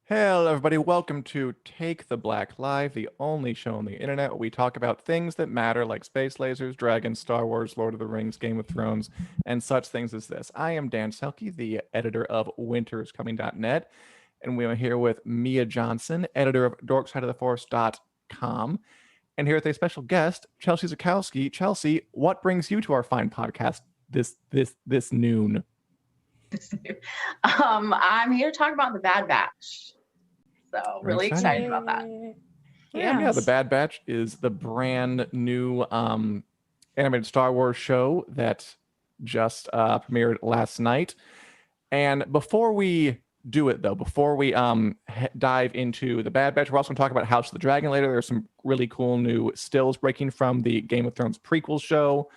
Hello, everybody. Welcome to Take the Black Live, the only show on the internet where we talk about things that matter like space lasers, dragons, Star Wars, Lord of the Rings, Game of Thrones, and such things as this. I am Dan Selke, the editor of winterscoming.net, and we are here with Mia Johnson, editor of dorksideoftheforce.com, and here with a special guest, Chelsea Zukowski. Chelsea, what brings you to our fine podcast this noon? I'm here to talk about the Bad Batch. So really excited about that. Yeah, The Bad Batch is the brand new animated Star Wars show that just premiered last night. And before we do it, though, before we dive into the Bad Batch, we're also going to talk about House of the Dragon later. There's some really cool new stills breaking from the Game of Thrones prequel show.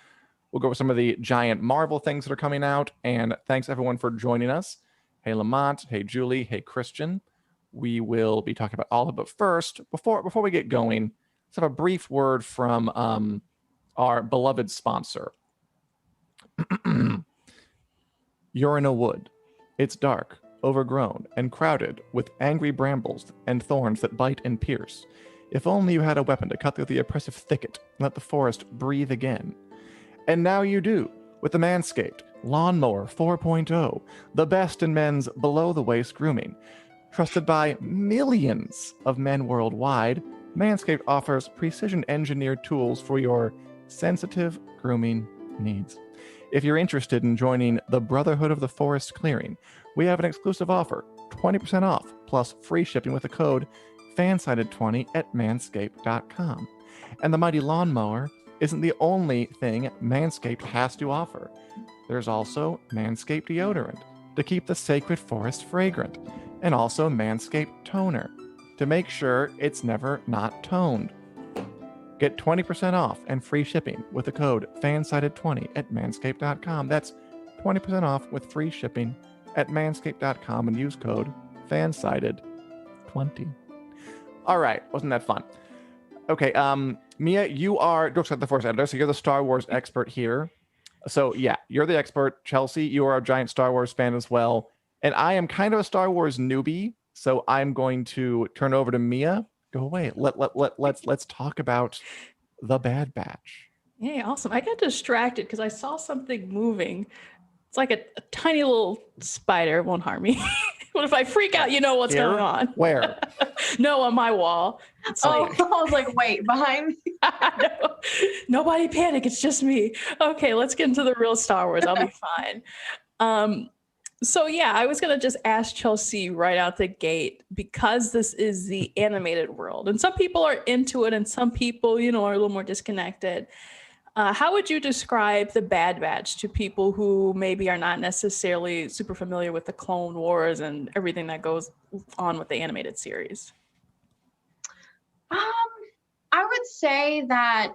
We'll go over some of the giant Marvel things that are coming out. And thanks, everyone, for joining us. Hey, Lamont. Hey, Julie. Hey, Christian. We will be talking about all of it. But first, before we get going, let's have a brief word from our beloved sponsor. You're in a wood. It's dark, overgrown, and crowded with angry brambles and thorns that bite and pierce. If only you had a weapon to cut through the oppressive thicket and let the forest breathe again. And now you do, with the ManScaped Lawnmower 4.0, the best in men's below-the-waist grooming. Trusted by millions of men worldwide, ManScaped offers precision-engineered tools for your sensitive grooming needs. If you're interested in joining the Brotherhood of the Forest Clearing, we have an exclusive offer, 20% off, plus free shipping with the code FANSIDED20 at manscaped.com. And the mighty lawnmower isn't the only thing ManScaped has to offer. There's also ManScaped deodorant to keep the sacred forest fragrant, and also ManScaped toner to make sure it's never not toned. Get 20% off and free shipping with the code FANSIDED20 at manscaped.com. That's 20% off with free shipping at manscaped.com and use code FANSIDED20. All right, wasn't that fun? Okay, Mia, you are Dork Side of the Force editor, so you're the Star Wars expert here. So yeah, you're the expert. Chelsea, you are a giant Star Wars fan as well. And I am kind of a Star Wars newbie, so I'm going to turn over to Mia. Go away. Let's talk about the Bad Batch. Hey, awesome. I got distracted because I saw something moving. It's like a tiny little spider. It won't harm me. But if I freak out, you know what's going on. Where? No, on my wall. It's I was like, wait, behind me? No, nobody panic. It's just me. Okay, let's get into the real Star Wars. I'll be fine. So yeah, I was going to just ask Chelsea right out the gate, because this is the animated world and some people are into it and some people, are a little more disconnected. How would you describe the Bad Batch to people who maybe are not necessarily super familiar with the Clone Wars and everything that goes on with the animated series? I would say that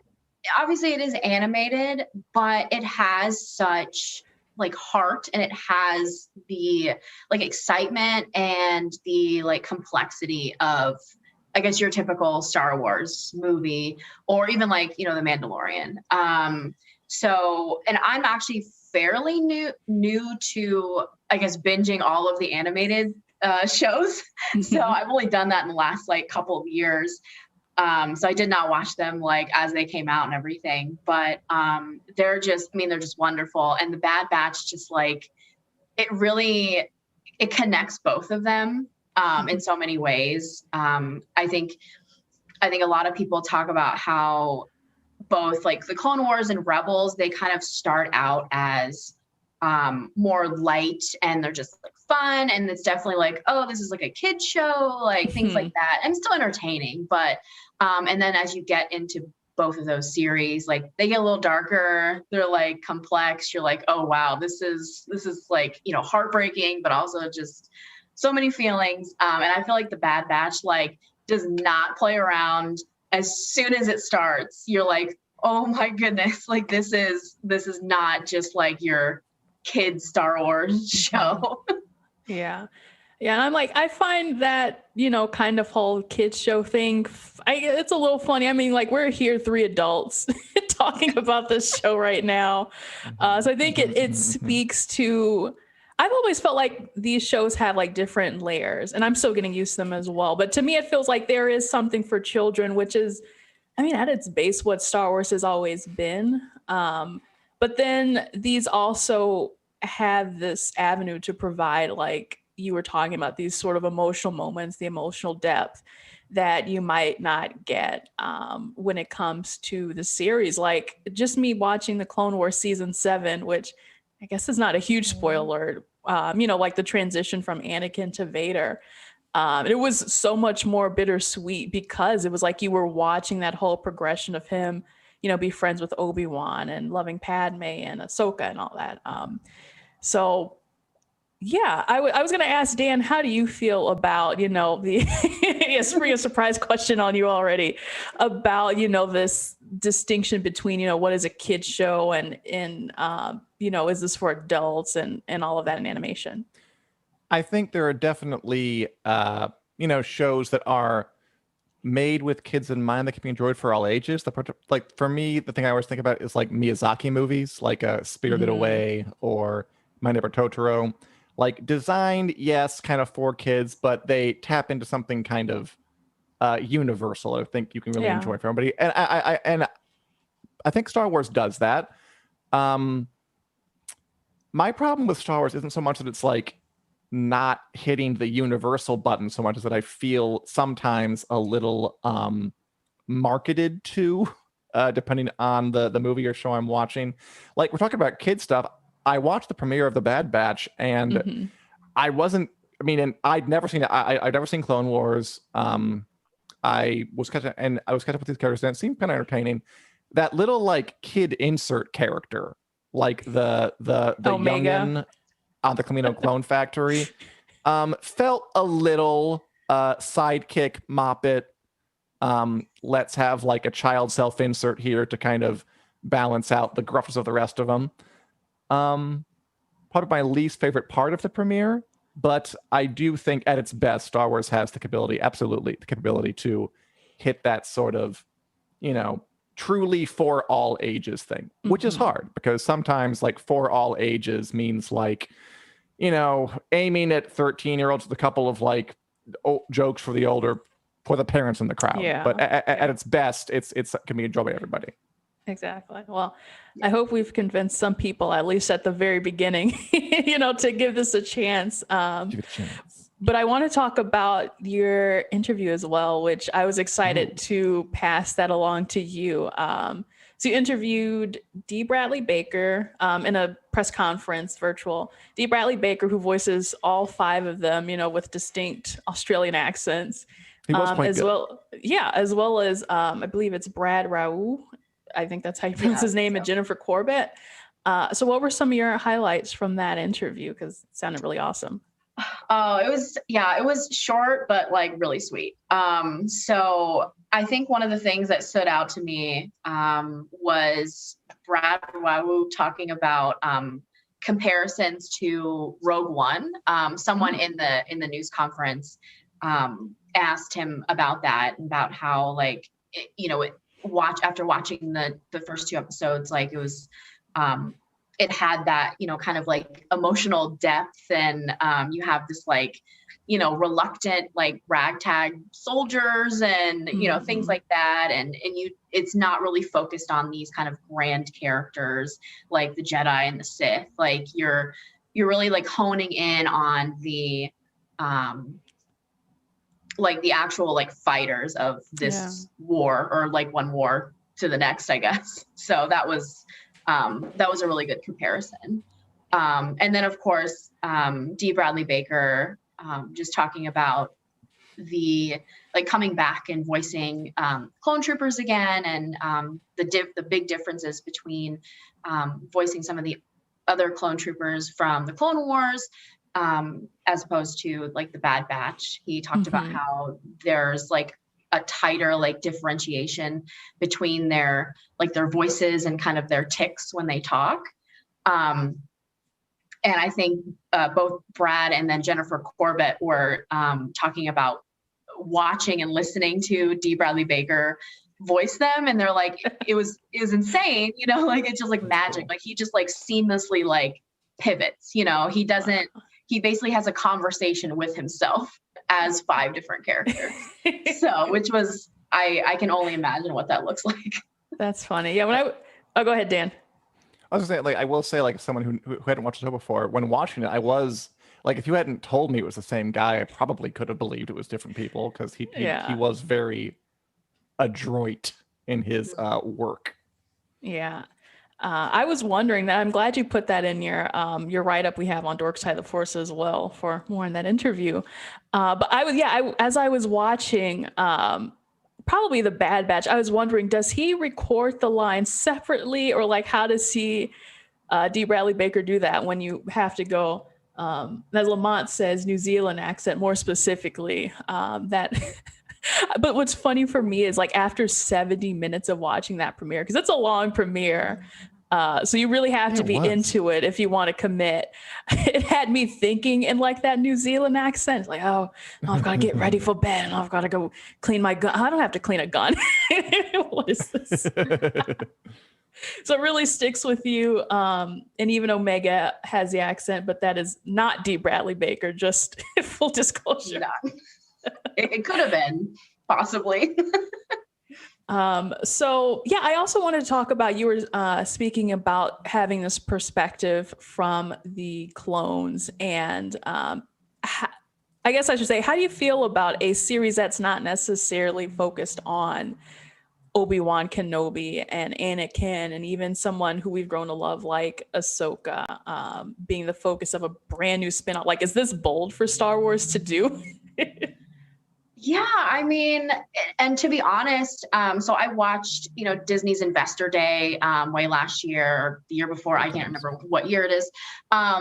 obviously it is animated, but it has such heart, and it has the excitement and the complexity of, I guess, your typical Star Wars movie, or even the Mandalorian. So, and I'm actually fairly new to, I guess, binging all of the animated shows. So I've only done that in the last couple of years. So I did not watch them as they came out and everything, but they're just wonderful. And the Bad Batch just it connects both of them in so many ways. I think a lot of people talk about how both the Clone Wars and Rebels, they kind of start out as more light, and they're just fun, and it's definitely oh, this is a kid's show, things like that, and still entertaining. But and then as you get into both of those series, they get a little darker, they're complex, you're oh wow, this is heartbreaking, but also just so many feelings. And I feel the Bad Batch does not play around. As soon as it starts, you're oh my goodness, this is not just your kids Star Wars show. Yeah. And I'm I find that, kind of whole kids show thing, it's a little funny. I mean, we're here 3 adults talking about this show right now. So I think it speaks to I've always felt like these shows have like different layers, and I'm still getting used to them as well. But to me, it feels like there is something for children, which is, I mean, at its base, what Star Wars has always been. But then these also have this avenue to provide, like you were talking about, these sort of emotional moments, the emotional depth that you might not get when it comes to the series. Like just me watching the Clone Wars season 7, which I guess is not a huge spoiler, like the transition from Anakin to Vader. It was so much more bittersweet because it was like you were watching that whole progression of him, be friends with Obi-Wan and loving Padme and Ahsoka and all that. So yeah, I was going to ask Dan, how do you feel about, a surprise question on you already about, this distinction between, what is a kid's show and is this for adults and all of that in animation? I think there are definitely, shows that are made with kids in mind that can be enjoyed for all ages. Like for me, the thing I always think about is like Miyazaki movies, like Spirited Away or My Neighbor Totoro. Like designed, yes, kind of for kids, but they tap into something kind of universal. I think you can really enjoy for everybody. And I think Star Wars does that. My problem with Star Wars isn't so much that it's like not hitting the universal button so much as that I feel sometimes a little marketed to, depending on the movie or show I'm watching. Like we're talking about kid stuff. I watched the premiere of The Bad Batch, and I'd never seen it. I'd never seen Clone Wars. I was catching up with these characters, and it seemed kind of entertaining. That little like kid insert character, like the youngin on the Camino Clone Factory, felt a little sidekick Moppet. Let's have like a child self-insert here to kind of balance out the gruffness of the rest of them. Probably my least favorite part of the premiere, but I do think at its best, Star Wars has the capability to hit that sort of, truly for all ages thing, which is hard because sometimes like for all ages means like, aiming at 13-year-olds with a couple of like jokes for the parents in the crowd. Yeah. But at its best, it can be enjoyed by everybody. Exactly. Well, I hope we've convinced some people, at least at the very beginning, to give this a chance. Give it a chance. But I want to talk about your interview as well, which I was excited to pass that along to you. So you interviewed D. Bradley Baker in a press conference, virtual. D. Bradley Baker, who voices all 5 of them, with distinct Australian accents. He was quite good. As well as I believe it's Brad Raoult. I think that's how you pronounce his name, and Jennifer Corbett. So what were some of your highlights from that interview? Because it sounded really awesome. Oh, it was short, but like really sweet. So I think one of the things that stood out to me was Brad Raoult talking about comparisons to Rogue One. Someone in the news conference asked him about that, about how like, after watching the first 2 episodes, like it was it had that kind of like emotional depth, and you have this like reluctant like ragtag soldiers and things like that, and it's not really focused on these kind of grand characters like the Jedi and the Sith. Like you're really like honing in on the like the actual like fighters of this war, or like one war to the next, I guess. So that was a really good comparison. And then of course, D. Bradley Baker, just talking about the like coming back and voicing clone troopers again, and the big differences between voicing some of the other clone troopers from the Clone Wars, as opposed to like the Bad Batch. He talked about how there's like a tighter like differentiation between their voices and kind of their tics when they talk. And I think both Brad and then Jennifer Corbett were talking about watching and listening to D. Bradley Baker voice them, and they're like, it was insane, like it's just like magic. Like he just like seamlessly like pivots. You know, he doesn't. He basically has a conversation with himself as 5 different characters. So, which was I can only imagine what that looks like. That's funny. Yeah. Go ahead, Dan. I was gonna say, like, I will say, like, as someone who hadn't watched the show before, when watching it, I was like, if you hadn't told me it was the same guy, I probably could have believed it was different people, because he was very adroit in his work. Yeah. I was wondering that. I'm glad you put that in your write-up we have on Dork Side of the Force as well for more in that interview. But as I was watching probably the Bad Batch, I was wondering, does he record the lines separately, or like how does he D. Bradley Baker do that when you have to go, as Lamont says, New Zealand accent more specifically, that but what's funny for me is, like, after 70 minutes of watching that premiere, because it's a long premiere, so you really have to be into it if you want to commit. It had me thinking in like that New Zealand accent, like, oh, I've got to get ready for bed, and I've got to go clean my gun. I don't have to clean a gun. What is this? So it really sticks with you. And even Omega has the accent, but that is not D. Bradley Baker, just full disclosure. No. It could have been, possibly. So yeah, I also wanted to talk about, you were speaking about having this perspective from the clones, and I guess I should say, how do you feel about a series that's not necessarily focused on Obi-Wan Kenobi and Anakin, and even someone who we've grown to love like Ahsoka, being the focus of a brand new spin-off? Like, is this bold for Star Wars to do? Yeah, I mean, and to be honest, so I watched, Disney's Investor Day way last year or the year before, I can't remember what year it is,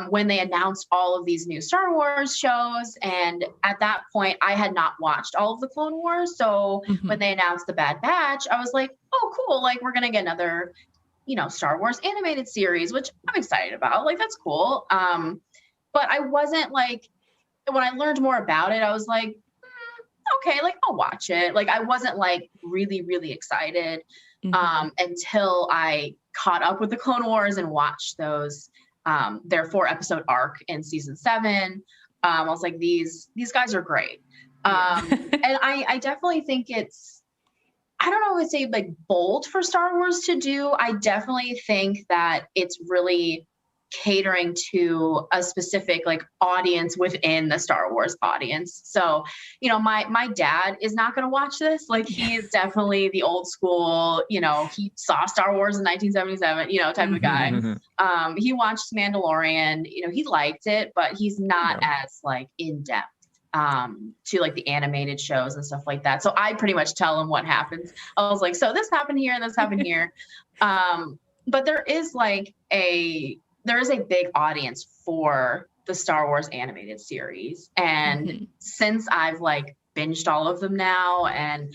when they announced all of these new Star Wars shows. And at that point, I had not watched all of the Clone Wars. So when they announced the Bad Batch, I was like, oh, cool. Like, we're going to get another, Star Wars animated series, which I'm excited about. Like, that's cool. But I wasn't like, when I learned more about it, I was like, okay, like, I'll watch it. Like, I wasn't like really, really excited until I caught up with the Clone Wars and watched those, their 4-episode arc in season 7. I was like, these guys are great. And I definitely think it's, I don't know, I would say like bold for Star Wars to do. I definitely think that it's really catering to a specific like audience within the Star Wars audience. So, my dad is not going to watch this. Like, he is definitely the old school, he saw Star Wars in 1977, type of guy. He watched Mandalorian, he liked it, but he's not as like in depth to like the animated shows and stuff like that. So I pretty much tell him what happens. I was like, so this happened here and this happened here. But there is a big audience for the Star Wars animated series. And since I've like binged all of them now, and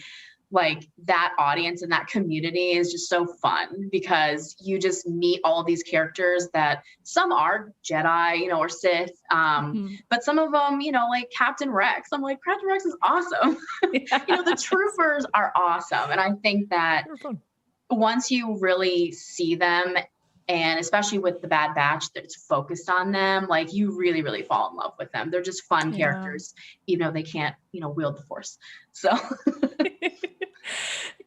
like that audience and that community is just so fun, because you just meet all these characters that some are Jedi, or Sith, but some of them, like Captain Rex. I'm like, Captain Rex is awesome. The troopers are awesome. And I think that once you really see them, and especially with the Bad Batch that's focused on them, like, you really, really fall in love with them. They're just fun characters, even though they can't, wield the Force. So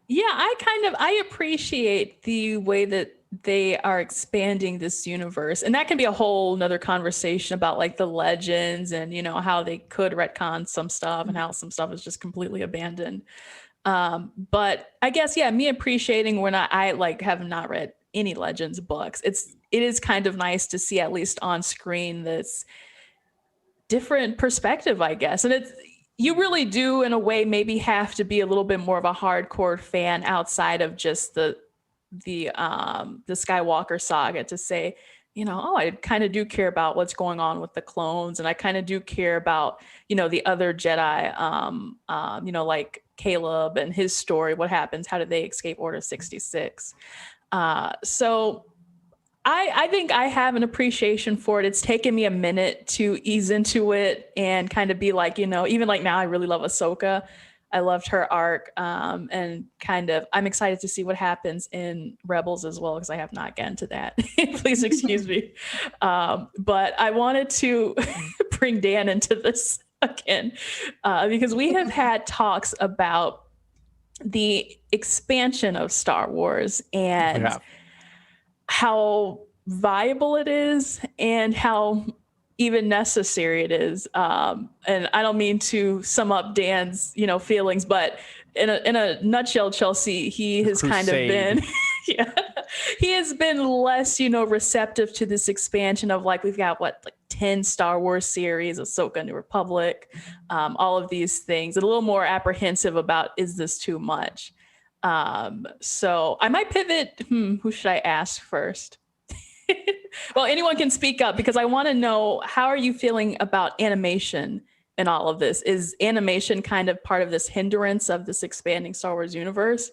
yeah, I appreciate the way that they are expanding this universe. And that can be a whole nother conversation about like the legends and, how they could retcon some stuff and how some stuff is just completely abandoned. But I guess, me appreciating when I like have not read any Legends books, it is kind of nice to see, at least on screen, this different perspective, I guess. And you really do, in a way, maybe have to be a little bit more of a hardcore fan outside of just the Skywalker saga to say, I kind of do care about what's going on with the clones, and I kind of do care about, the other Jedi, like Caleb and his story. What happens? How did they escape Order 66? So I think I have an appreciation for it. It's taken me a minute to ease into it and kind of be like, even like now I really love Ahsoka. I loved her arc, and kind of I'm excited to see what happens in Rebels as well, because I have not gotten to that. Please excuse me. But I wanted to bring Dan into this again, because we have had talks about the expansion of Star Wars and how viable it is and how even necessary it is. And I don't mean to sum up Dan's, feelings, but in a nutshell, Chelsea, he has kind of been, he has been less, receptive to this expansion of we've got 10 Star Wars series, Ahsoka, New Republic, all of these things, and a little more apprehensive about, is this too much? So I might pivot. Who should I ask first? Well, anyone can speak up, because I want to know, how are you feeling about animation in all of this? Is animation kind of part of this hindrance of this expanding Star Wars universe?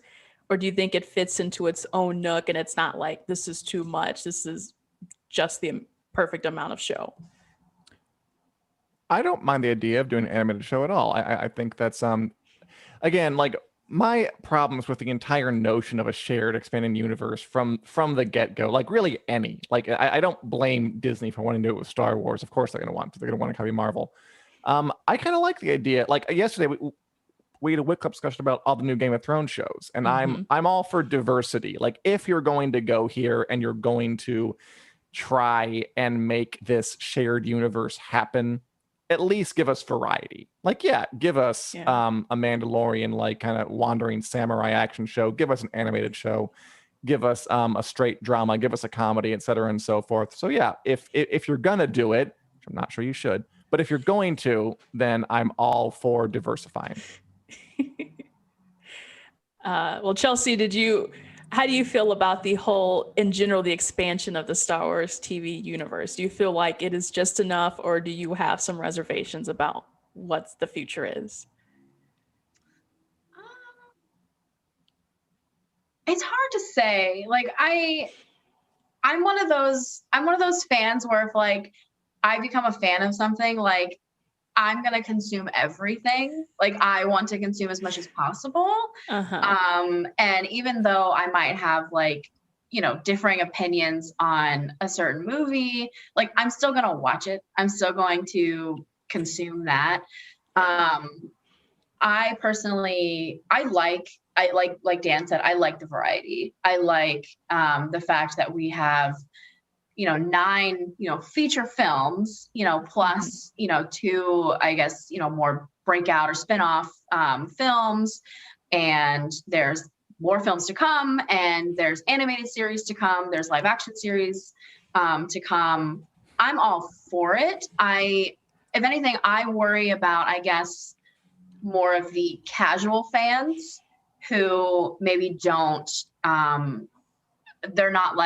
Or do you think it fits into its own nook and it's not like, this is too much, this is just the perfect amount of show? I don't mind the idea of doing an animated show at all. I think that's, again, my problems with the entire notion of a shared expanding universe from the get-go, really any, I don't blame Disney for wanting to do it with Star Wars. Of course they're going to want to copy Marvel. I kind of like the idea. Yesterday we had a WiC Club discussion about all the new Game of Thrones shows, and I'm all for diversity. If you're going to go here and you're going to try and make this shared universe happen, at least give us variety. Give us a Mandalorian kind of wandering samurai action show, give us an animated show, give us a straight drama, give us a comedy, etc. and so forth. So if you're gonna do it, which I'm not sure you should, but if you're going to, then I'm all for diversifying. Well, Chelsea, how do you feel about the whole, in general, the expansion of the Star Wars TV universe? Do you feel like it is just enough, or do you have some reservations about what the future is? It's hard to say. I'm one of those fans where if I become a fan of something, I'm going to consume everything. I want to consume as much as possible. And even though I might have differing opinions on a certain movie, I'm still going to watch it. I'm still going to consume that. I personally, like Dan said, I like the variety. I like the fact that we have 9, feature films, plus, 2, I guess, more breakout or spinoff films. And there's more films to come, and there's animated series to come. There's live action series to come. I'm all for it. If anything, I worry about, I guess, more of the casual fans who maybe don't, they're not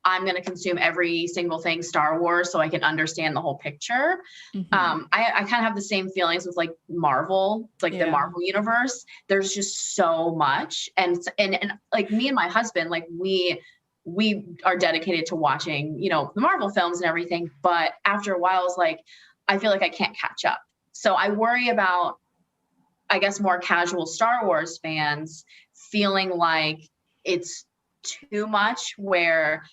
I'm going to consume every single thing Star Wars so I can understand the whole picture. I kind of have the same feelings with Marvel, the Marvel universe. There's just so much. And me and my husband, we are dedicated to watching, the Marvel films and everything. But after a while, it's I feel like I can't catch up. So I worry about, I guess, more casual Star Wars fans feeling like it's too much, where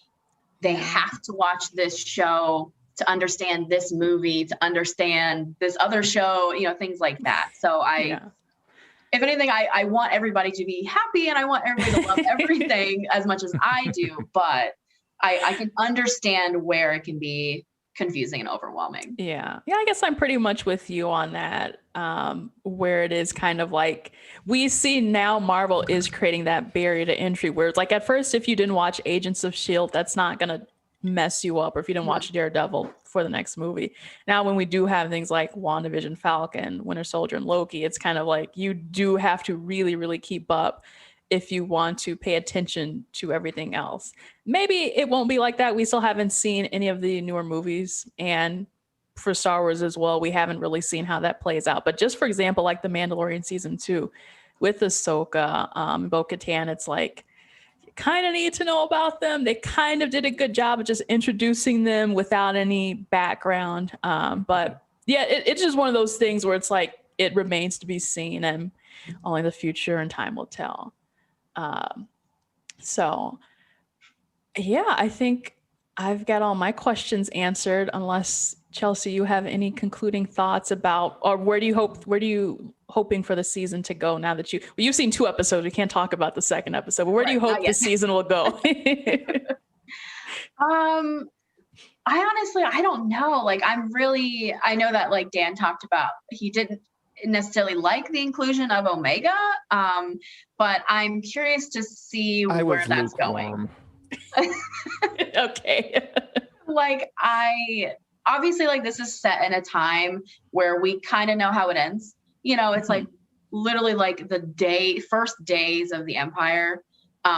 they have to watch this show to understand this movie, to understand this other show, things like that. So if anything, I want everybody to be happy, and I want everybody to love everything as much as I do, but I can understand where it can be confusing and overwhelming. Yeah, I guess I'm pretty much with you on that, where it is kind of we see now Marvel is creating that barrier to entry where it's at first, if you didn't watch Agents of S.H.I.E.L.D., that's not going to mess you up, or if you didn't watch Daredevil for the next movie. Now, when we do have things like WandaVision, Falcon, Winter Soldier, and Loki, it's kind of you do have to really, really keep up if you want to pay attention to everything else. Maybe it won't be like that. We still haven't seen any of the newer movies, and for Star Wars as well, we haven't really seen how that plays out. But just for example, The Mandalorian season 2 with Ahsoka, Bo-Katan, it's you kind of need to know about them. They kind of did a good job of just introducing them without any background. But yeah, it's just one of those things where it's it remains to be seen, and only the future and time will tell. So yeah, I think I've got all my questions answered, unless Chelsea, you have any concluding thoughts about, or where do you hoping for the season to go now that you've seen 2 episodes? We can't talk about the second episode, but where do you hope the season will go? I don't know. Like, I know that like Dan talked about, he didn't necessarily like the inclusion of Omega, but I'm curious to see where that's going. Okay. Like, obviously, like, this is set in a time where we kind of know how it ends. You know, it's like literally like the first days of the Empire.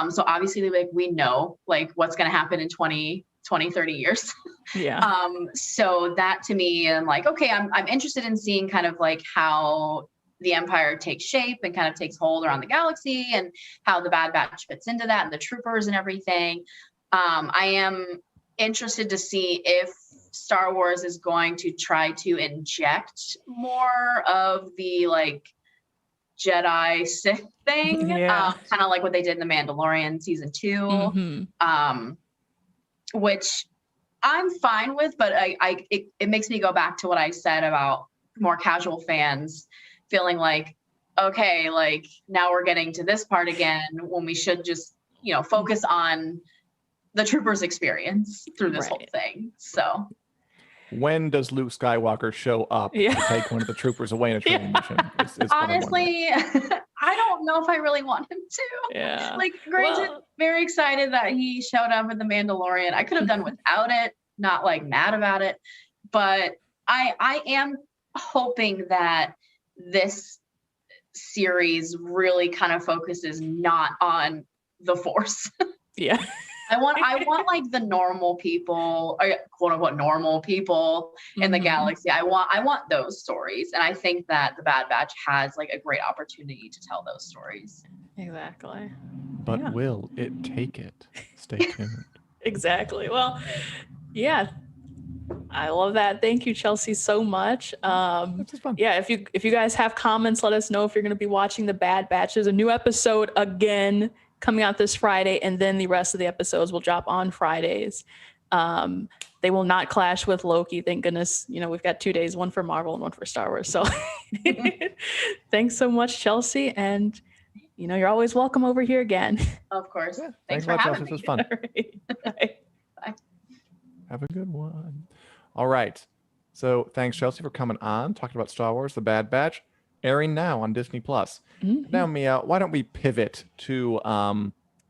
So obviously, like, we know like what's going to happen in 20, 30 years. Yeah. So that to me, I'm like, okay, I'm interested in seeing kind of like how the Empire takes shape and kind of takes hold around the galaxy, and how the Bad Batch fits into that, and the troopers and everything. I am interested to see if Star Wars is going to try to inject more of the like Jedi Sith thing, kind of like what they did in The Mandalorian season 2, which I'm fine with, but it makes me go back to what I said about more casual fans feeling like, okay, like now we're getting to this part again when we should just, you know, focus on the troopers' experience through this whole thing. So when does Luke Skywalker show up to take one of the troopers away in a training mission? Is honestly, I don't know if I really want him to. Yeah. Like, granted, very excited that he showed up in The Mandalorian. I could have done without it, not like mad about it, but I am hoping that this series really kind of focuses not on the Force. Yeah. I want like the normal people, or quote unquote normal people in the galaxy. I want those stories, and I think that the Bad Batch has like a great opportunity to tell those stories. Exactly. But will it take it? Stay tuned. Exactly. Well, yeah. I love that. Thank you, Chelsea, so much. This is fun. Yeah, if you guys have comments, let us know if you're going to be watching the Bad Batch. There's a new episode again coming out this Friday, and then the rest of the episodes will drop on Fridays. They will not clash with Loki. Thank goodness. You know, we've got 2 days, one for Marvel and one for Star Wars. So thanks so much, Chelsea. And, you know, you're always welcome over here again. Of course. Yeah, thanks for having me. This was fun. Bye. Bye. Have a good one. All right. So thanks, Chelsea, for coming on, talking about Star Wars, The Bad Batch, airing now on Disney+. Now, Mia, why don't we pivot to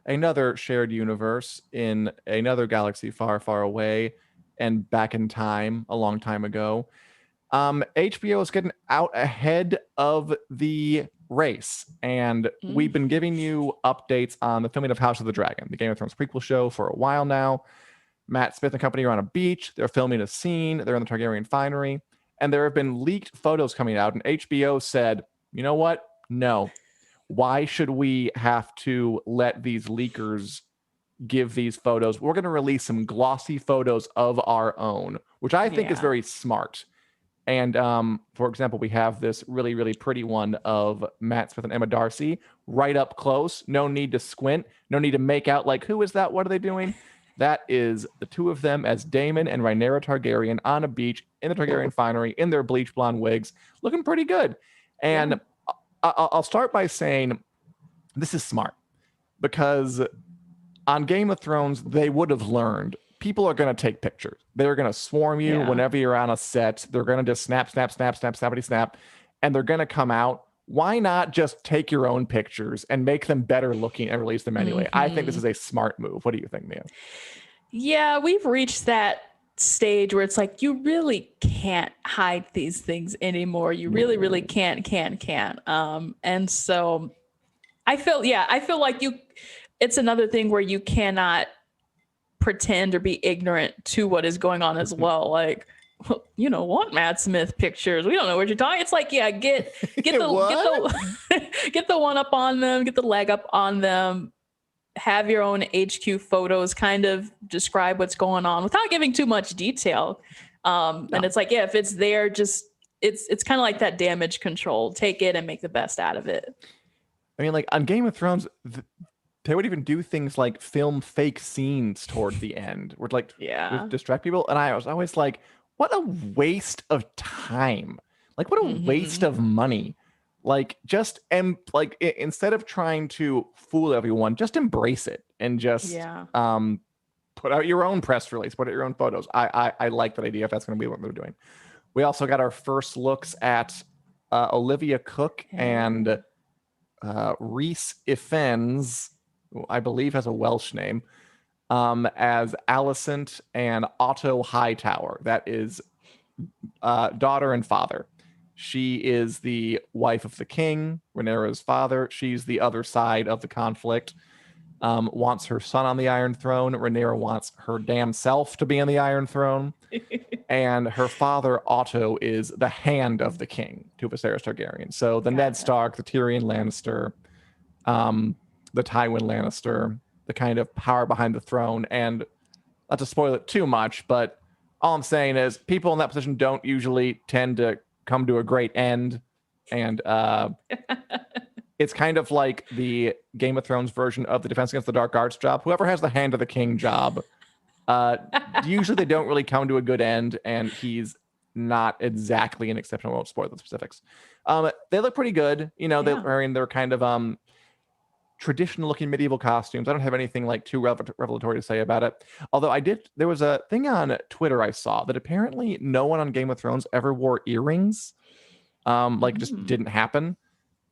another shared universe in another galaxy far, far away and back in time, a long time ago. HBO is getting out ahead of the race, and we've been giving you updates on the filming of House of the Dragon, the Game of Thrones prequel show, for a while now. Matt Smith and company are on a beach. They're filming a scene. They're in the Targaryen finery. And there have been leaked photos coming out. And HBO said, you know what? No. Why should we have to let these leakers give these photos? We're going to release some glossy photos of our own, which I think is very smart. And for example, we have this really, really pretty one of Matt Smith and Emma Darcy right up close. No need to squint. No need to make out like, who is that? What are they doing? That is the two of them as Daemon and Rhaenyra Targaryen on a beach in the Targaryen finery in their bleach blonde wigs, looking pretty good. And I'll start by saying this is smart, because on Game of Thrones, they would have learned people are going to take pictures. They're going to swarm you whenever you're on a set. They're going to just snap, and they're going to come out. Why not just take your own pictures and make them better looking and release them anyway? I think this is a smart move. What do you think, Mia? Yeah, we've reached that stage where it's like, you really can't hide these things anymore. You really, really can't. And so I feel like it's another thing where you cannot pretend or be ignorant to what is going on as well. Like, you know, want Matt Smith pictures. We don't know what you're talking. It's like, yeah, get the get the one up on them, get the leg up on them, have your own HQ photos, kind of describe what's going on without giving too much detail. And it's like, yeah, if it's there, just it's kind of like that damage control. Take it and make the best out of it. I mean, like on Game of Thrones, they would even do things like film fake scenes toward the end, where like distract people. And I was always like, what a waste of time! Like, what a waste of money! Like, just instead of trying to fool everyone, just embrace it and just put out your own press release, put out your own photos. I like that idea if that's going to be what they're doing. We also got our first looks at Olivia Cook and Rhys Ifans, who I believe has a Welsh name, as Alicent and Otto Hightower. That is daughter and father. She is the wife of the king, Rhaenyra's father. She's the other side of the conflict. Wants her son on the Iron Throne. Rhaenyra wants her damn self to be on the Iron Throne. And her father, Otto, is the hand of the king to Viserys Targaryen. So the Ned Stark, the Tyrion Lannister, the Tywin Lannister, the kind of power behind the throne. And not to spoil it too much, but all I'm saying is people in that position don't usually tend to come to a great end. And it's kind of like the Game of Thrones version of the Defense Against the Dark Arts job. Whoever has the hand of the king job, usually they don't really come to a good end, and he's not exactly an exception. I won't spoil the specifics. They look pretty good. You know, they're wearing their kind of traditional looking medieval costumes. I don't have anything like too revelatory to say about it. Although there was a thing on Twitter I saw that apparently no one on Game of Thrones ever wore earrings. It just didn't happen.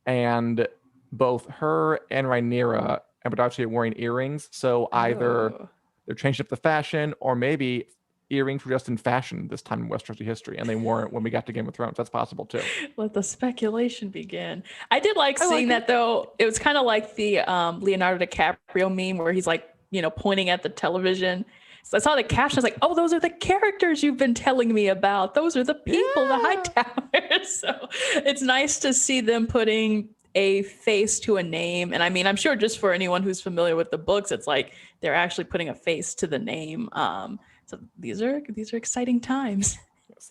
And both her and Rhaenyra and Baratheon are wearing earrings. So either they're changing up the fashion, or maybe earrings were just in fashion this time in Westeros history, and they weren't when we got to Game of Thrones. That's possible too. Let the speculation begin. I did like seeing that though. It was kind of like the Leonardo DiCaprio meme where he's like, pointing at the television. So I saw the caption. I was like, oh, those are the characters you've been telling me about. Those are the people, the Hightower. So it's nice to see them putting a face to a name. And I mean, I'm sure just for anyone who's familiar with the books, it's like they're actually putting a face to the name. So these are exciting times.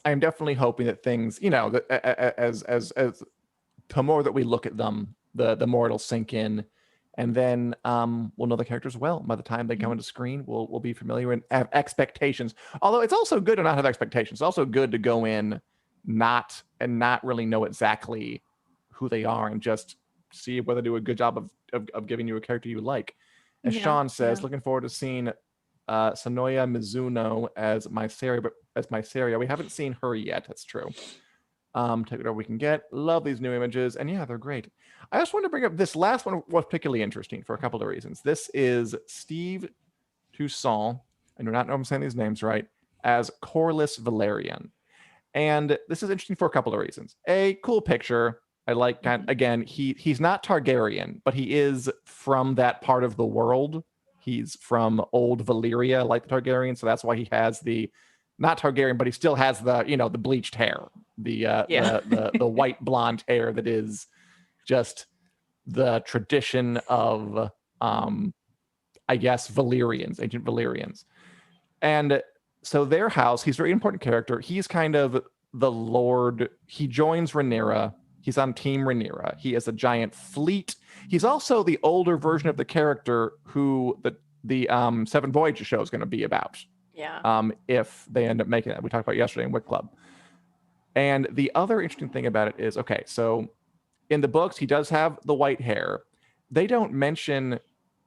I'm definitely hoping that things, as the more that we look at them, the more it'll sink in, and then we'll know the characters well. By the time they come into screen, we'll be familiar and have expectations. Although it's also good to not have expectations. It's also good to go in not really know exactly who they are and just see whether they do a good job of giving you a character you like. As Sean says, looking forward to seeing Sonoya Mizuno as Mysaria. We haven't seen her yet. That's true. Take whatever we can get. Love these new images, and they're great. I just want to bring up this last one was particularly interesting for a couple of reasons. This is Steve Toussiant, I do not know if I'm saying these names right, as Corlys Velaryon, and this is interesting for a couple of reasons. A cool picture. I like. Again, he's not Targaryen, but he is from that part of the world. He's from old Valyria, like the Targaryen, so that's why he has the not Targaryen, but he still has the the bleached hair, the white blonde hair that is just the tradition of I guess Valyrians, ancient Valyrians. And so their house, he's a very important character. He's kind of the lord. He joins Rhaenyra. He's on Team Rhaenyra. He has a giant fleet. He's also the older version of the character who the Seven Voyages show is going to be about. If they end up making that. We talked about yesterday in WiC Club. And the other interesting thing about it is, so in the books, he does have the white hair. They don't mention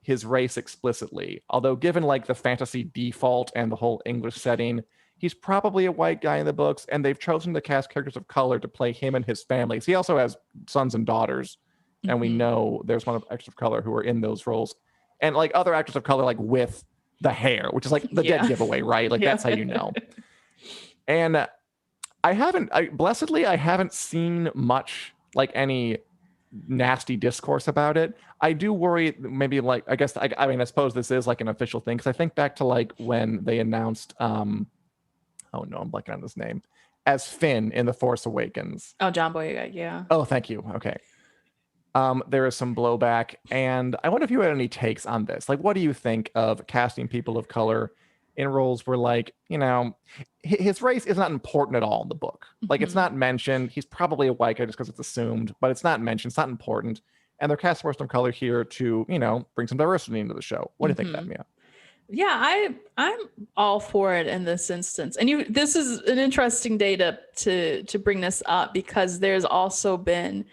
his race explicitly, although given like the fantasy default and the whole English setting, he's probably a white guy in the books, and they've chosen to cast characters of color to play him and his families. He also has sons and daughters, and we know there's one of actors of color who are in those roles, and like other actors of color, like with the hair, which is like the dead giveaway, right? Like that's how you know. And I haven't seen much like any nasty discourse about it. I do worry maybe like I suppose this is like an official thing, because I think back to like when they announced oh no, I'm blanking on his name, as Finn in The Force Awakens. Oh, John Boyega, yeah. Oh, thank you. Okay. There is some blowback, and I wonder if you had any takes on this. Like, what do you think of casting people of color in roles where, like, you know, his race is not important at all in the book. Like, it's not mentioned. He's probably a white guy just because it's assumed, but it's not mentioned. It's not important. And they're cast a person of color here to, you know, bring some diversity into the show. What do you think of that, Mia? Yeah, I'm all for it in this instance. And this is an interesting data to bring this up, because there's also been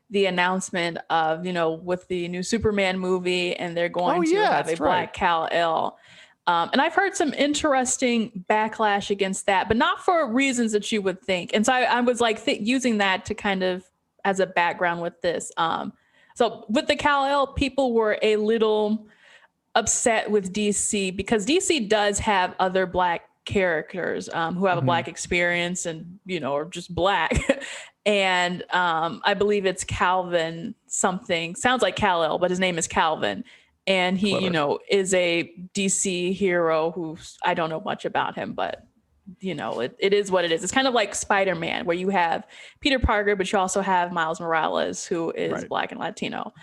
the announcement of, you know, with the new Superman movie, and they're going to have a Black Kal-El. And I've heard some interesting backlash against that, but not for reasons that you would think. And so I was like using that to kind of as a background with this. So with the Kal-El, people were a little upset with DC, because DC does have other Black characters who have a Black experience and, you know, are just Black. And I believe it's Calvin something. Sounds like Kal-El, but his name is Calvin. And he, you know, is a DC hero who I don't know much about him, but, you know, it is what it is. It's kind of like Spider-Man, where you have Peter Parker, but you also have Miles Morales, who is Black and Latino.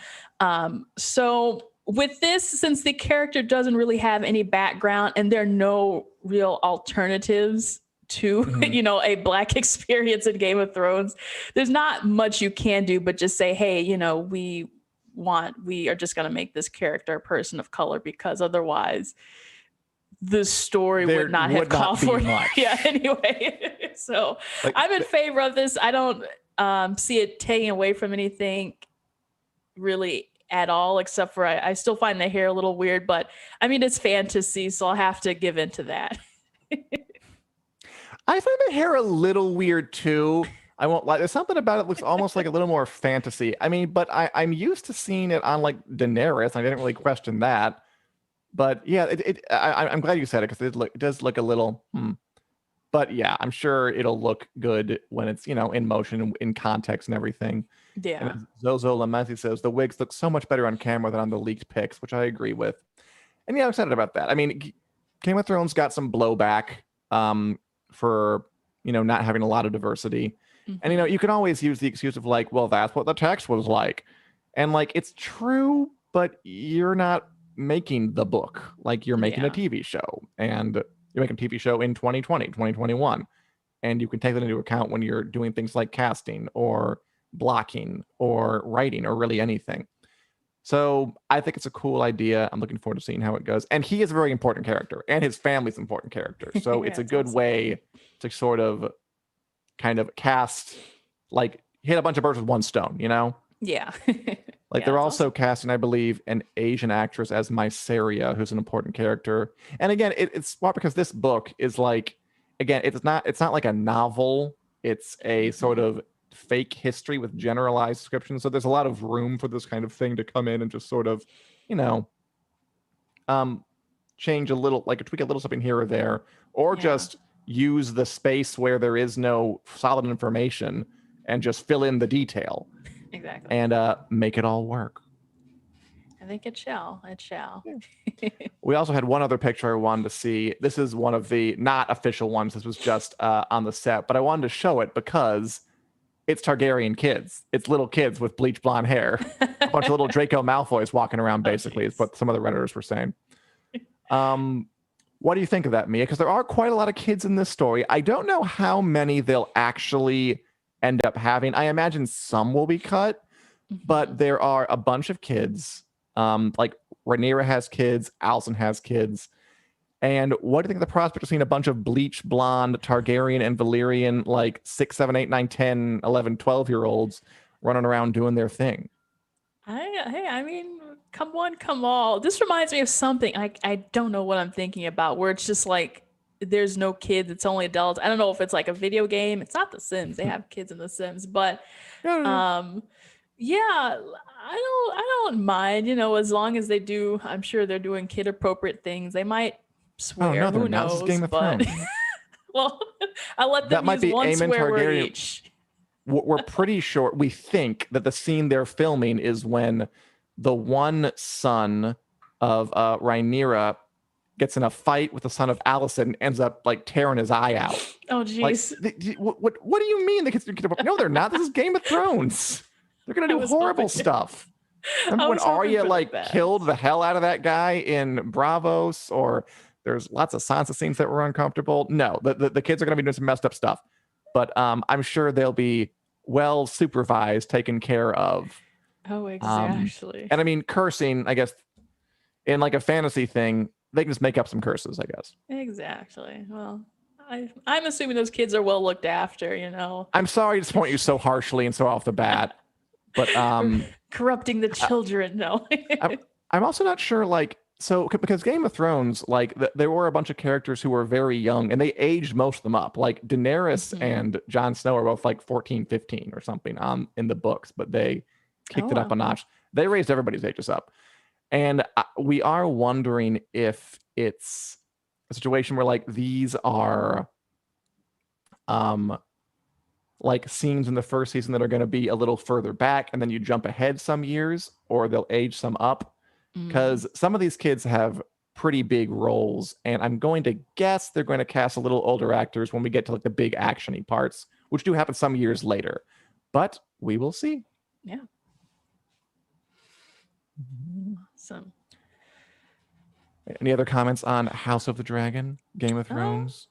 So with this, since the character doesn't really have any background and there are no real alternatives to, you know, a Black experience in Game of Thrones, there's not much you can do but just say, hey, you know, we are just going to make this character a person of color, because otherwise the story would not have called for it. Yeah, anyway. So like, I'm in favor of this. I don't see it taking away from anything really at all, except for I still find the hair a little weird, but I mean, it's fantasy, so I'll have to give into that. I find the hair a little weird too. I won't lie. There's something about it looks almost like a little more fantasy. I mean, but I'm used to seeing it on like Daenerys. I didn't really question that. But yeah, I'm glad you said it, because it does look a little. But yeah, I'm sure it'll look good when it's, you know, in motion, in context and everything. Yeah. And Zozo Lamezi says the wigs look so much better on camera than on the leaked pics, which I agree with. And yeah, I'm excited about that. I mean, Game of Thrones got some blowback for, you know, not having a lot of diversity. And, you know, you can always use the excuse of like, well, that's what the text was like. And like, it's true, but you're not making the book. Like, you're making a TV show, and you're making a TV show in 2020, 2021. And you can take that into account when you're doing things like casting or blocking or writing or really anything. So I think it's a cool idea. I'm looking forward to seeing how it goes. And he is a very important character, and his family's an important character. So it's a good way to sort of kind of cast, like, hit a bunch of birds with one stone, you know? Yeah. Like, they're also casting, I believe, an Asian actress as Mysaria, who's an important character. And again, it's smart, because this book is like, again, it's not like a novel. It's a sort of fake history with generalized descriptions. So there's a lot of room for this kind of thing to come in and just sort of, you know, change a little, like tweak a little something here or there, or just use the space where there is no solid information and just fill in the detail. Exactly. And make it all work. I think it shall. We also had one other picture I wanted to see. This is one of the not official ones. This was just on the set, but I wanted to show it because it's Targaryen kids. It's little kids with bleach blonde hair. A bunch of little Draco Malfoys walking around, basically, is what some of the Redditors were saying. What do you think of that, Mia? Because there are quite a lot of kids in this story. I don't know how many they'll actually end up having. I imagine some will be cut, but there are a bunch of kids. Like Rhaenyra has kids, Alicent has kids. And what do you think of the prospect of seeing a bunch of bleach blonde Targaryen and Velaryon, like 6, 7, 8, 9, 10, 11, 12-year-olds running around doing their thing? I mean, come one, come all. This reminds me of something. I don't know what I'm thinking about, where it's just like, there's no kids, it's only adults. I don't know if it's like a video game. It's not The Sims. They have kids in The Sims, but yeah, I don't mind, you know, as long as they do. I'm sure they're doing kid appropriate things. They might swear. Oh, no, who knows? This is Game of Thrones. Well, I'll let them use one swear word each. We're pretty sure, we think that the scene they're filming is when the one son of Rhaenyra gets in a fight with the son of Alicent and ends up like tearing his eye out. Oh, jeez. Like, what do you mean the kids? No, they're not. This is Game of Thrones. They're gonna do horrible stuff. Remember when Arya like killed the hell out of that guy in Bravos, or There's lots of Sansa scenes that were uncomfortable. No, the kids are going to be doing some messed up stuff, but I'm sure they'll be well supervised, taken care of. Oh, exactly. And I mean, cursing, I guess, in like a fantasy thing, they can just make up some curses, I guess. Exactly. Well, I'm assuming those kids are well looked after, I'm sorry to disappoint you so harshly and so off the bat, but corrupting the children. No. I'm also not sure, like, so because Game of Thrones, like, there were a bunch of characters who were very young and they aged most of them up. Like Daenerys and Jon Snow are both like 14, 15 or something in the books, but they kicked it up a notch. They raised everybody's ages up. And we are wondering if it's a situation where like these are like scenes in the first season that are going to be a little further back and then you jump ahead some years, or they'll age some up, because some of these kids have pretty big roles, and I'm going to guess they're going to cast a little older actors when we get to like the big actiony parts, which do happen some years later, but we will see. Yeah. Awesome. Any other comments on House of the Dragon, Game of Thrones?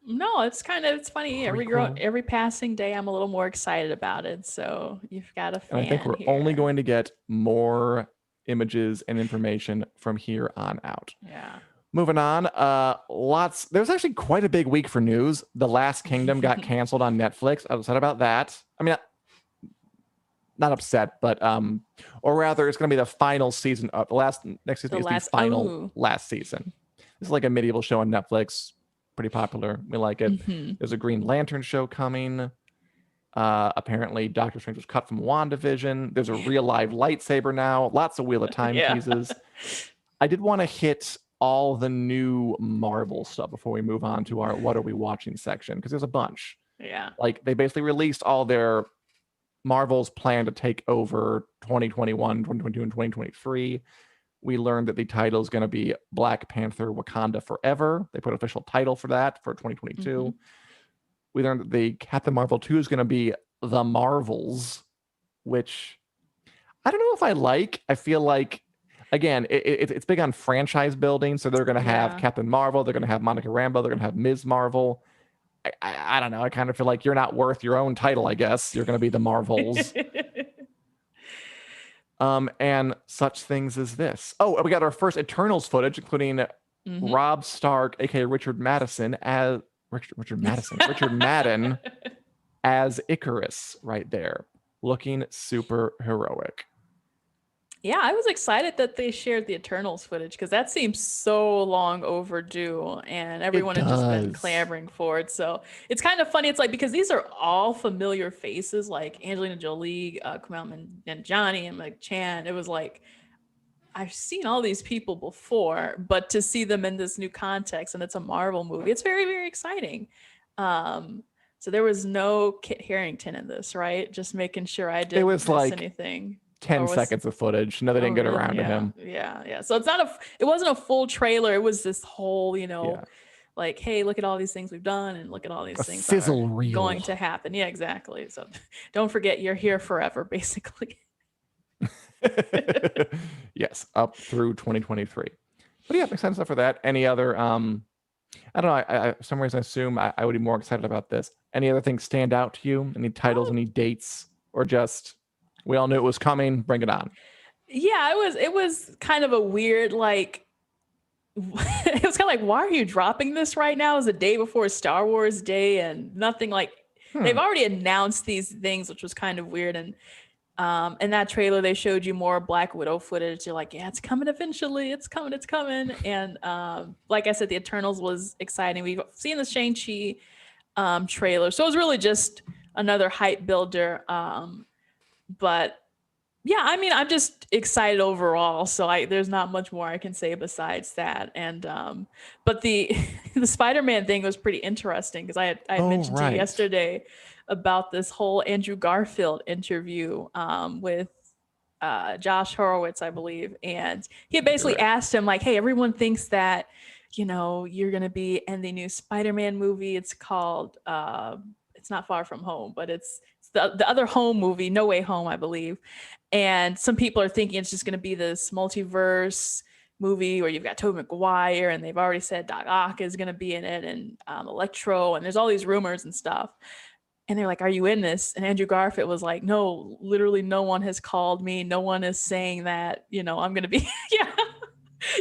No, it's funny. Every passing day, I'm a little more excited about it. So you've got a fan. And I think we're only going to get more images and information from here on out. Yeah. Moving on, there's actually quite a big week for news. The Last Kingdom got canceled on Netflix. I was upset about that. I mean, not upset, but or rather, it's going to be the final season of last season. Last season. This is like a medieval show on Netflix. Pretty popular. We like it. There's a Green Lantern show coming. Apparently, Doctor Strange was cut from WandaVision. There's a real live lightsaber now. Lots of Wheel of Time teases. I did want to hit all the new Marvel stuff before we move on to our What Are We Watching section, because there's a bunch. Yeah. Like, they basically released all their Marvel's plan to take over 2021, 2022, and 2023. We learned that the title is going to be Black Panther Wakanda Forever. They put an official title for that for 2022. We learned that the Captain Marvel 2 is going to be The Marvels, which I don't know if I like. I feel like, again, it's big on franchise building. So they're going to have Captain Marvel. They're going to have Monica Rambeau. They're going to have Ms. Marvel. I don't know. I kind of feel like you're not worth your own title, I guess. You're going to be The Marvels. And such things as this. Oh, we got our first Eternals footage, including Rob Stark, aka Richard Madden as Icarus right there, looking super heroic. Yeah, I was excited that they shared the Eternals footage, because that seems so long overdue and everyone has just been clamoring for it. So it's kind of funny. It's like, because these are all familiar faces, like Angelina Jolie, Kumail Nanjiani, and like Chan. It was like, I've seen all these people before, but to see them in this new context, and it's a Marvel movie, it's very, very exciting. So there was no Kit Harington in this, right? Just making sure I didn't miss anything. 10 seconds of footage. No, they didn't get around to him. Yeah. So it wasn't a full trailer. It was this whole, like, hey, look at all these things we've done, and look at all these things sizzle reel going to happen. Yeah, exactly. So don't forget, you're here forever, basically. Yes, up through 2023. But yeah, excited stuff for that. Any other I don't know, I for some reason I assume I would be more excited about this. Any other things stand out to you? Any titles, any dates, or just we all knew it was coming, bring it on? Yeah, it was kind of a weird, like, it was kind of like, why are you dropping this right now? It's the day before Star Wars Day, and nothing like they've already announced these things, which was kind of weird. And in that trailer, they showed you more Black Widow footage. You're like, yeah, it's coming eventually. It's coming. And like I said, the Eternals was exciting. We've seen the Shang-Chi trailer. So it was really just another hype builder. But yeah, I mean, I'm just excited overall. So there's not much more I can say besides that. And but the Spider-Man thing was pretty interesting, because I had mentioned to you yesterday about this whole Andrew Garfield interview with Josh Horowitz, I believe. And he basically asked him, like, hey, everyone thinks that, you're going to be in the new Spider-Man movie. It's called, it's not Far From Home, but it's the other home movie, No Way Home, I believe. And some people are thinking it's just going to be this multiverse movie where you've got Tobey Maguire, and they've already said Doc Ock is going to be in it, and Electro, and there's all these rumors and stuff. And they're like, "Are you in this?" And Andrew Garfield was like, "No, literally no one has called me. No one is saying that, you know, I'm going to be." Yeah.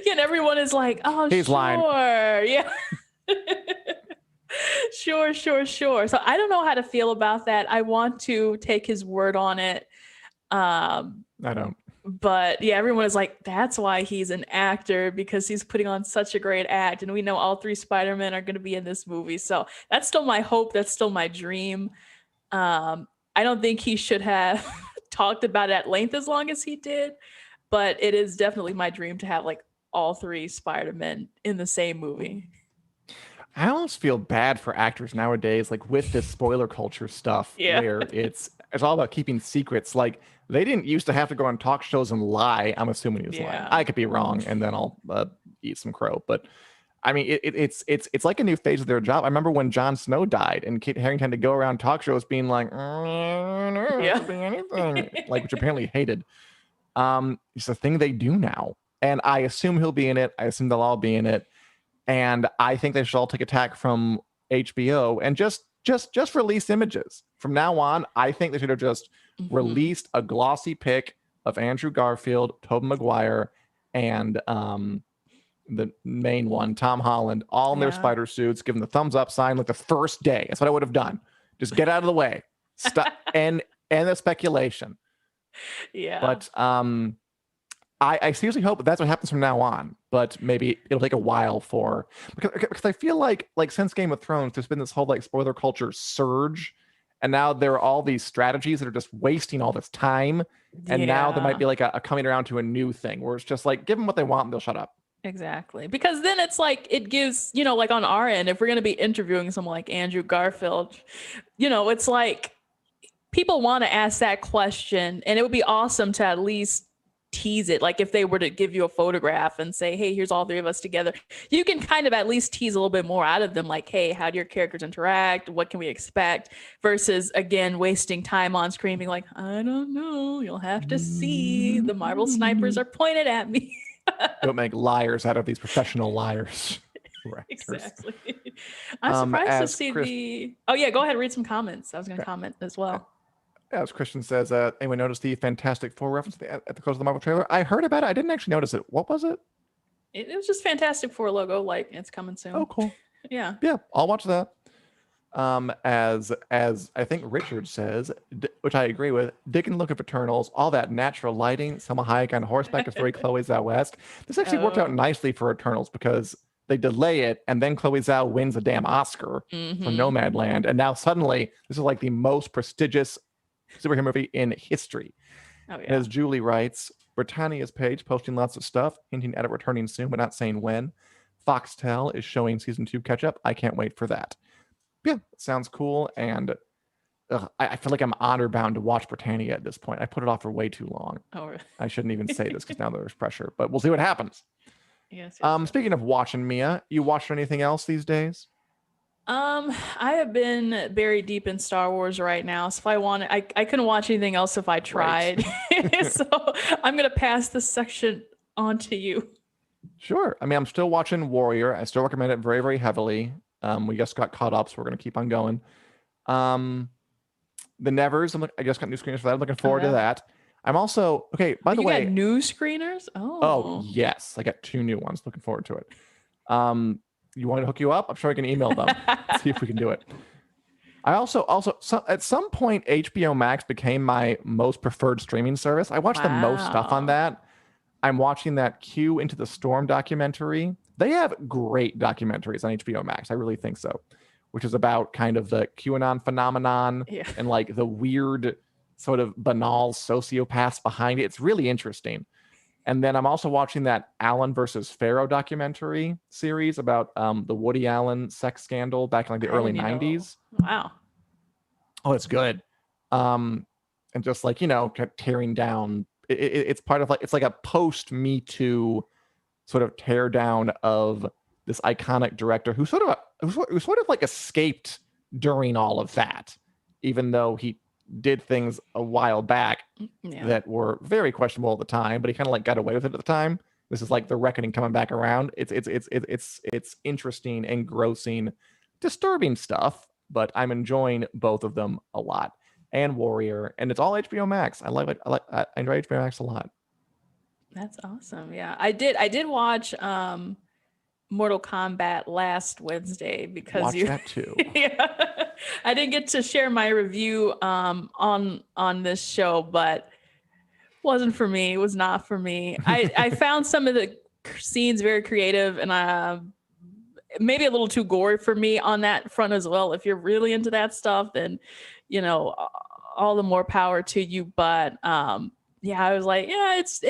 Yeah, and everyone is like, "Oh, He's sure." lying. Yeah. Sure. So I don't know how to feel about that. I want to take his word on it. I don't. But yeah, everyone is like, that's why he's an actor, because he's putting on such a great act. And we know all 3 Spider-Men are going to be in this movie. So that's still my hope. That's still my dream. I don't think he should have talked about it at length as long as he did. But it is definitely my dream to have like all 3 Spider-Men in the same movie. I almost feel bad for actors nowadays, like with this spoiler culture stuff, where it's all about keeping secrets. Like they didn't used to have to go on talk shows and lie. I'm assuming he's lying. I could be wrong, and then I'll eat some crow. But I mean, it's like a new phase of their job. I remember when Jon Snow died, and Kit Harington had to go around talk shows being like, anything, like, which apparently hated. It's a thing they do now, and I assume he'll be in it. I assume they'll all be in it. And I think they should all take a tack from HBO and just release images. From now on, I think they should have just released a glossy pic of Andrew Garfield, Tobey Maguire, and the main one, Tom Holland, all in their spider suits, give them the thumbs up sign like the first day. That's what I would have done. Just get out of the way. Stop and the speculation. Yeah. But I seriously hope that's what happens from now on, but maybe it'll take a while because I feel like since Game of Thrones, there's been this whole like spoiler culture surge, and now there are all these strategies that are just wasting all this time, and now there might be like a coming around to a new thing where it's just like give them what they want and they'll shut up. Exactly. Because then it's like it gives, you know, like on our end, if we're going to be interviewing someone like Andrew Garfield, you know, it's like people want to ask that question, and it would be awesome to at least tease it. Like if they were to give you a photograph and say, "Hey, here's all 3 of us together," you can kind of at least tease a little bit more out of them. Like, "Hey, how do your characters interact? What can we expect?" Versus again, wasting time on screen being like, "I don't know. You'll have to see. The Marvel snipers are pointed at me." Don't make liars out of these professional liars. Exactly. I'm surprised to see Oh yeah, go ahead, read some comments. I was going to comment as well. As Christian says, anyone notice the Fantastic Four reference at the close of the Marvel trailer? I heard about it. I didn't actually notice it. What was it? It was just Fantastic Four logo, like it's coming soon. Oh, cool. Yeah, I'll watch that. As I think Richard says, which I agree with, digging look of Eternals, all that natural lighting, Selma Hayek on horseback is very Chloe Zhao West. This actually worked out nicely for Eternals because they delay it, and then Chloe Zhao wins a damn Oscar for Nomadland, and now suddenly this is like the most prestigious superhero movie in history. Oh, yeah. As Julie writes, Britannia's page posting lots of stuff, hinting at it returning soon, but not saying when. Foxtel is showing season 2 catch up. I can't wait for that. Yeah, sounds cool, and I feel like I'm honor bound to watch Britannia at this point. I put it off for way too long. Oh, really? I shouldn't even say this because now there's pressure, but we'll see what happens. Yes. Speaking of watching, Mia, you watching anything else these days? I have been buried deep in Star Wars right now. So if I wanted, I couldn't watch anything else if I tried. Right. So I'm going to pass this section on to you. Sure. I mean, I'm still watching Warrior. I still recommend it very, very heavily. We just got caught up, so we're going to keep on going. The Nevers, I just got new screeners for that. I'm looking forward to that. I'm also, okay, by the way. You got new screeners? Oh, yes. I got 2 new ones. Looking forward to it. You want me to hook you up? I'm sure I can email them. See if we can do it. I also at some point, HBO Max became my most preferred streaming service. I watch the most stuff on that. I'm watching that Q Into the Storm documentary. They have great documentaries on HBO Max. I really think so. Which is about kind of the QAnon phenomenon and like the weird sort of banal sociopaths behind it. It's really interesting. And then I'm also watching that Allen versus Pharaoh documentary series about the Woody Allen sex scandal back in like the early 90s. Wow. Oh, it's good. And just like, tearing down. It's part of it's like a post Me Too sort of tear down of this iconic director who sort of like escaped during all of that, even though he did things a while back that were very questionable at the time, but he kind of like got away with it at the time. This is like the reckoning coming back around. It's interesting, engrossing, disturbing stuff, but I'm enjoying both of them a lot. And Warrior, and it's all HBO Max. I enjoy HBO Max a lot. That's awesome. Yeah, I did watch Mortal Kombat last Wednesday because Watch that too. Yeah, I didn't get to share my review on this show, but wasn't for me. It was not for me. I found some of the scenes very creative and maybe a little too gory for me on that front as well. If you're really into that stuff, then all the more power to you. But yeah, I was like, yeah, it's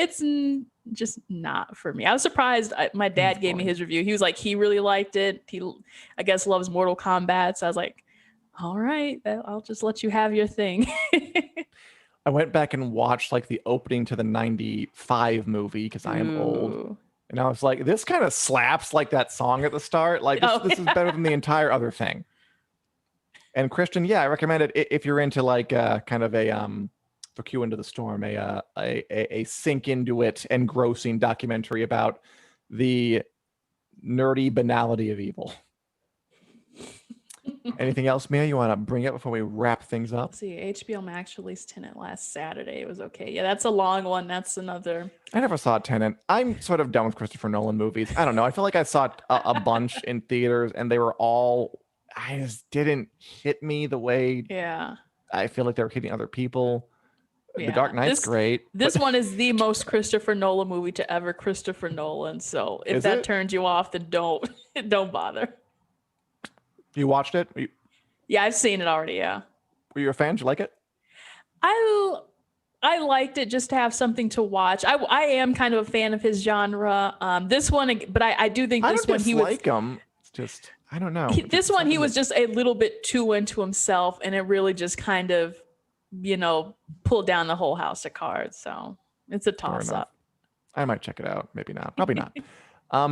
just not for me. I was surprised. My dad gave me his review. He was like, he really liked it. He, I guess, loves Mortal Kombat. So I was like, all right, I'll just let you have your thing. I went back and watched like the opening to the 95 movie because I am old. And I was like, this kind of slaps like that song at the start. Like this is better than the entire other thing. And Christian, yeah, I recommend it if you're into like kind of a throw you into the storm, a sink into it engrossing documentary about the nerdy banality of evil. Anything else, Mia, you want to bring up before we wrap things up? Let's see, HBO Max released Tenet last Saturday. It was okay. Yeah, that's a long one. That's another. I never saw Tenet. I'm sort of done with Christopher Nolan movies. I don't know. I feel like I saw a bunch in theaters, and they were all. I just didn't hit me the way. Yeah. I feel like they were hitting other people. Yeah. The Dark Knight's great. This one is the most Christopher Nolan movie to ever Christopher Nolan. So if that turns you off, then don't bother. You watched it? Yeah, I've seen it already. Yeah. Were you a fan? Did you like it? I liked it just to have something to watch. I am kind of a fan of his genre. This one, but I do think this one he was like him. It's just I don't know. This one he was just a little bit too into himself, and it really just kind of pulled down the whole house of cards. So it's a toss up. I might check it out. Maybe not. Probably not.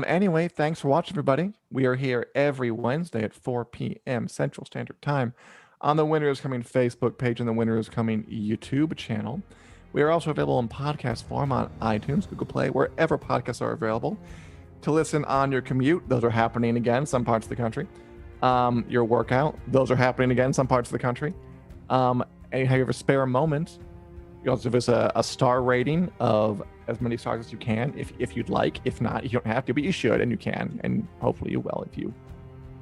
Anyway, thanks for watching, everybody. We are here every Wednesday at 4 p.m. Central Standard Time on the Winter is Coming Facebook page and the Winter is Coming YouTube channel. We are also available in podcast form on iTunes, Google Play, wherever podcasts are available. To listen on your commute, those are happening again, some parts of the country. Your workout, those are happening again, some parts of the country. And if you have a spare moment, you also give us a star rating of as many stars as you can, if you'd like. If not, you don't have to, but you should, and you can, and hopefully you will if you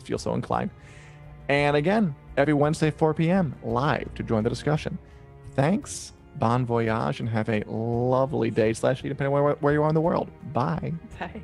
feel so inclined. And again, every Wednesday, 4 p.m., live to join the discussion. Thanks, bon voyage, and have a lovely day /evening, depending on where you are in the world. Bye. Bye.